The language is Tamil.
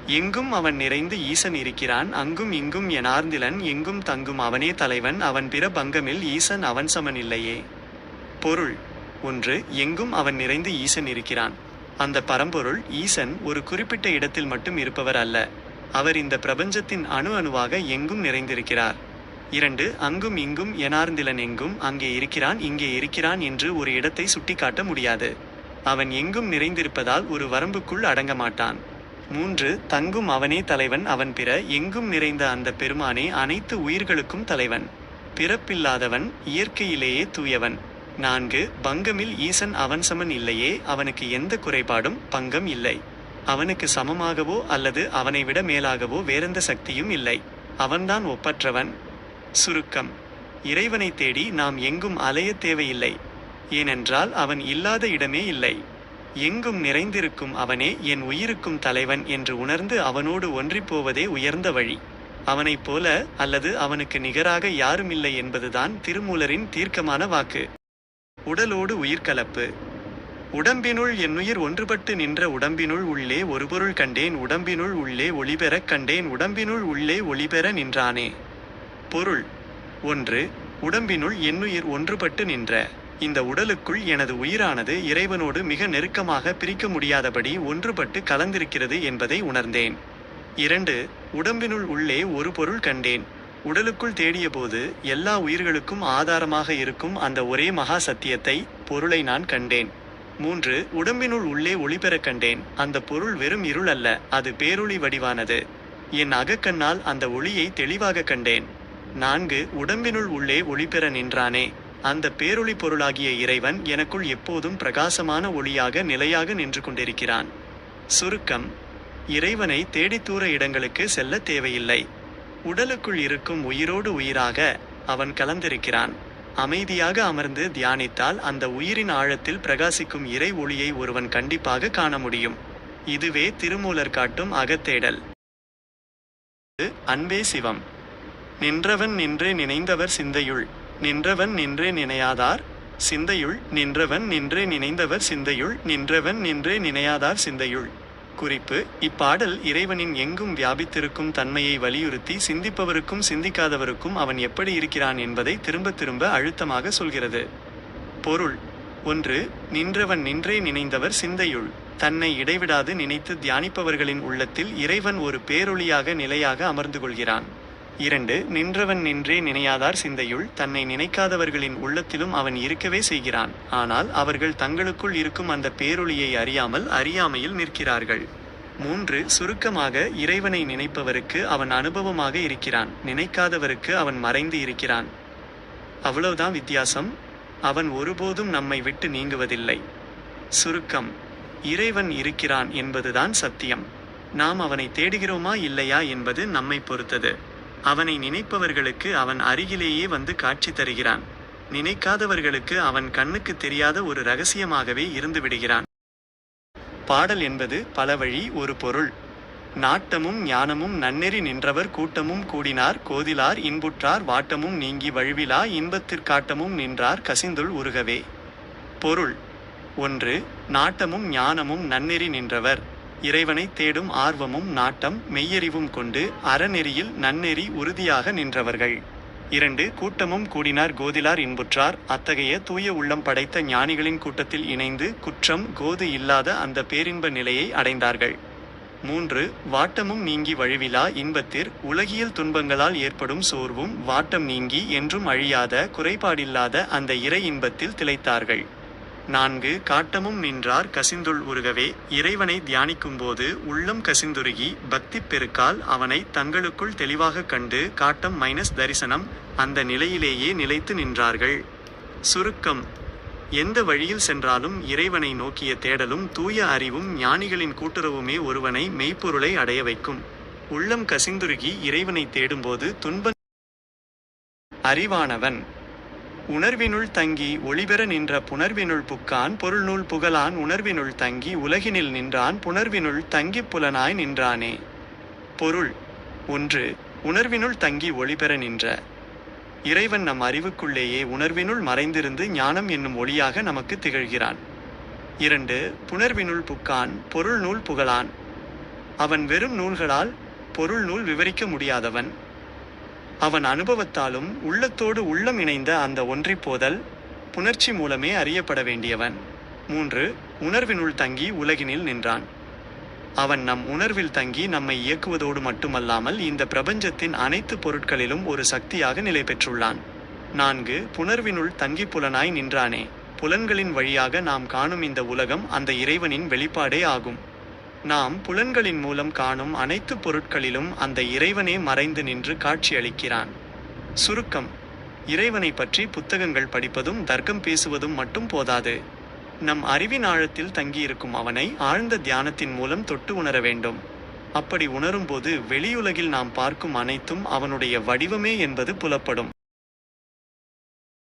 எங்கும் அவன் நிறைந்து ஈசன் இருக்கிறான் அங்கும் இங்கும் எனார்ந்திலன் எங்கும் தங்கும் அவனே தலைவன் அவன் பிற பங்கமில் ஈசன் அவன் சமன் இல்லையே. பொருள்: 1. எங்கும் அவன் நிறைந்து ஈசன் இருக்கிறான். அந்த பரம்பொருள் ஈசன் ஒரு குறிப்பிட்ட இடத்தில் மட்டும் இருப்பவர் அல்ல. அவர் இந்த பிரபஞ்சத்தின் அணு அணுவாக எங்கும் நிறைந்திருக்கிறார். 2. அங்கும் இங்கும் எனார்ந்திலன் எங்கும் அங்கே இருக்கிறான் இங்கே இருக்கிறான் என்று ஒரு இடத்தை சுட்டிக்காட்ட முடியாது. அவன் எங்கும் நிறைந்திருப்பதால் ஒரு வரம்புக்குள் அடங்க மாட்டான். 3. தங்கும் அவனே தலைவன் அவன் பிற எங்கும் நிறைந்த அந்த பெருமானே அனைத்து உயிர்களுக்கும் தலைவன். பிறப்பில்லாதவன், இயற்கையிலேயே தூயவன். 4. பங்கமில் ஈசன் அவன் சமன் இல்லையே அவனுக்கு எந்த குறைபாடும் பங்கம் இல்லை. அவனுக்கு சமமாகவோ அல்லது அவனை விட மேலாகவோ வேறெந்த சக்தியும் இல்லை. அவன்தான் ஒப்பற்றவன். சுருக்கம்: இறைவனை தேடி நாம் எங்கும் அலைய தேவையில்லை. ஏனென்றால் அவன் இல்லாத இடமே இல்லை. எங்கும் நிறைந்திருக்கும் அவனே என் உயிருக்கும் தலைவன் என்று உணர்ந்து அவனோடு ஒன்றிப்போவதே உயர்ந்த வழி. அவனைப் போல அல்லது அவனுக்கு நிகராக யாருமில்லை என்பதுதான் திருமூலரின் தீர்க்கமான வாக்கு. உடலோடு உயிர்கலப்பு. உடம்பினுள் என்னுயிர் ஒன்றுபட்டு நின்ற உடம்பினுள் உள்ளே ஒரு பொருள் கண்டேன் உடம்பினுள் உள்ளே ஒளிபெறக் கண்டேன் உடம்பினுள் உள்ளே ஒளிபெற நின்றானே. பொருள்: 1. உடம்பினுள் என்னுயிர் ஒன்றுபட்டு நின்ற. இந்த உடலுக்குள் எனது உயிரானது இறைவனோடு மிக நெருக்கமாக பிரிக்க முடியாதபடி ஒன்றுபட்டு கலந்திருக்கிறது என்பதை உணர்ந்தேன். 2. உடம்பினுள் உள்ளே ஒரு பொருள் கண்டேன். உடலுக்குள் தேடியபோது எல்லா உயிர்களுக்கும் ஆதாரமாக இருக்கும் அந்த ஒரே மகா சத்தியத்தை, பொருளை நான் கண்டேன். 3. உடம்பினுள் உள்ளே ஒளிபெறக் கண்டேன். அந்த பொருள் வெறும் இருள் அல்ல, அது பேரொளி வடிவானது. என் அகக்கண்ணால் அந்த ஒளியை தெளிவாக கண்டேன். 4. உடம்பினுள் உள்ளே ஒளிபெற நின்றானே. அந்த பேரொளி பொருளாகிய இறைவன் எனக்குள் எப்போதும் பிரகாசமான ஒளியாக நிலையாக நின்று கொண்டிருக்கிறான். சுருக்கம்: இறைவனை தேடித்தூர இடங்களுக்கு செல்ல தேவையில்லை. உடலுக்குள் இருக்கும் உயிரோடு உயிராக அவன் கலந்திருக்கிறான். அமைதியாக அமர்ந்து தியானித்தால் அந்த உயிரின் ஆழத்தில் பிரகாசிக்கும் இறை ஒளியை ஒருவன் கண்டிப்பாக காண முடியும். இதுவே திருமூலர் காட்டும் அகத்தேடல். அன்பே சிவம். நின்றவன் நின்றே நினைந்தவர் சிந்தையுள். நின்றவன் நின்றே நினையாதார் சிந்தையுள். நின்றவன் நின்றே நினைந்தவர் சிந்தையுள். நின்றவன் நின்றே நினையாதார் சிந்தையுள். குறிப்பு: இப்பாடல் இறைவனின் எங்கும் வியாபித்திருக்கும் தன்மையை வலியுறுத்தி சிந்திப்பவருக்கும் சிந்திக்காதவருக்கும் அவன் எப்படி இருக்கிறான் என்பதை திரும்ப திரும்ப அழுத்தமாக சொல்கிறது. பொருள்: 1. நின்றவன் நின்றே நினைந்தவர் சிந்தையுள். தன்னை இடைவிடாது நினைத்து தியானிப்பவர்களின் உள்ளத்தில் இறைவன் ஒரு பேரொளியாக நிலையாக அமர்ந்து கொள்கிறான். 2. நின்றவன் நின்றே நினையாதார் சிந்தையுள். தன்னை நினைக்காதவர்களின் உள்ளத்திலும் அவன் இருக்கவே செய்கிறான். ஆனால் அவர்கள் தங்களுக்குள் இருக்கும் அந்த பேரொளியை அறியாமல் அறியாமையில் நிற்கிறார்கள். 3. சுருக்கமாக, இறைவனை நினைப்பவருக்கு அவன் அனுபவமாக இருக்கிறான், நினைக்காதவருக்கு அவன் மறைந்து இருக்கிறான். அவ்வளவுதான் வித்தியாசம். அவன் ஒருபோதும் நம்மை விட்டு நீங்குவதில்லை. சுருக்கம்: இறைவன் இருக்கிறான் என்பதுதான் சத்தியம். நாம் அவனை தேடுகிறோமா இல்லையா என்பது நம்மை பொறுத்தது. அவனை நினைப்பவர்களுக்கு அவன் அருகிலேயே வந்து காட்சி தருகிறான். நினைக்காதவர்களுக்கு அவன் கண்ணுக்கு தெரியாத ஒரு இரகசியமாகவே இருந்து விடுகிறான். பாடல் என்பது பல வழி ஒரு பொருள். நாட்டமும் ஞானமும் நன்னெறி நின்றவர் கூட்டமும் கூடினார் கோதிலார் இன்புற்றார் வாட்டமும் நீங்கி வழுவிலா இன்பத்திற்காட்டமும் நின்றார் கசிந்துள் உருகவே. பொருள்: 1. நாட்டமும் ஞானமும் நன்னெறி நின்றவர். இறைவனை தேடும் ஆர்வமும் நாட்டம் மெய்யறிவும் கொண்டு அறநெறியில் நன்னெறி உறுதியாக நின்றவர்கள். 2. கூட்டமும் கூடினார் கோதிலார் இன்புற்றார். அத்தகைய தூய உள்ளம் படைத்த ஞானிகளின் கூட்டத்தில் இணைந்து குற்றம் கோது இல்லாத அந்த பேரின்ப நிலையை அடைந்தார்கள். 3. வாட்டமும் நீங்கி வழுவிலா இன்பத்திற் உலகியல் துன்பங்களால் ஏற்படும் சோர்வும் வாட்டம் நீங்கி என்றும் அழியாத குறைபாடில்லாத அந்த இறை இன்பத்தில் திளைத்தார்கள். 4. காட்டமும் நின்றார் கசிந்துள் உருகவே. இறைவனை தியானிக்கும்போது உள்ளம் கசிந்துருகி பக்தி பெருக்கால் அவனை தங்களுக்குள் தெளிவாக கண்டு காட்டம் தரிசனம் அந்த நிலையிலேயே நிலைத்து நின்றார்கள். சுருக்கம்: எந்த வழியில் சென்றாலும் இறைவனை நோக்கிய தேடலும் தூய அறிவும் ஞானிகளின் கூட்டுறவுமே ஒருவனை மெய்ப்பொருளை அடைய வைக்கும். உள்ளம் கசிந்துருகி இறைவனை தேடும்போது துன்ப அறிவானவன் உணர்வினுள் தங்கி ஒளிபெற நின்ற புணர்வினுள் புக்கான் பொருள்நூல் புகழான் உணர்வினுள் தங்கி உலகினில் நின்றான் புணர்வினுள் தங்கிப் புலனாய் நின்றானே. பொருள்: 1. உணர்வினுள் தங்கி ஒளிபெற நின்ற. இறைவன் நம் அறிவுக்குள்ளேயே உணர்வினுள் மறைந்திருந்து ஞானம் என்னும் ஒளியாக நமக்கு திகழ்கிறான். 2. புணர்வினுள் புக்கான் பொருள் நூல் புகழான். அவன் வெறும் நூல்களால் பொருள் நூல் விவரிக்க முடியாதவன். அவன் அனுபவத்தாலும் உள்ளத்தோடு உள்ளம் இணைந்த அந்த ஒன்றிப்போதல் புணர்ச்சி மூலமே அறியப்பட வேண்டியவன். 3. உணர்வினுள் தங்கி உலகினில் நின்றான். அவன் நம் உணர்வில் தங்கி நம்மை இயக்குவதோடு மட்டுமல்லாமல் இந்த பிரபஞ்சத்தின் அனைத்து பொருட்களிலும் ஒரு சக்தியாக நிலை பெற்றுள்ளான். 4. புணர்வினுள் தங்கி புலனாய் நின்றானே. புலன்களின் வழியாக நாம் காணும் இந்த உலகம் அந்த இறைவனின் வெளிப்பாடே ஆகும். நாம் புலன்களின் மூலம் காணும் அனைத்து பொருட்களிலும் அந்த இறைவனே மறைந்து நின்று காட்சியளிக்கிறான். சுருக்கம்: இறைவனை பற்றி புத்தகங்கள் படிப்பதும் தர்க்கம் பேசுவதும் மட்டும் போதாது. நம் அறிவின் ஆழத்தில் தங்கியிருக்கும் அவனை ஆழ்ந்த தியானத்தின் மூலம் தொட்டு உணர வேண்டும். அப்படி உணரும்போது வெளியுலகில் நாம் பார்க்கும் அனைத்தும் அவனுடைய வடிவமே என்பது புலப்படும்.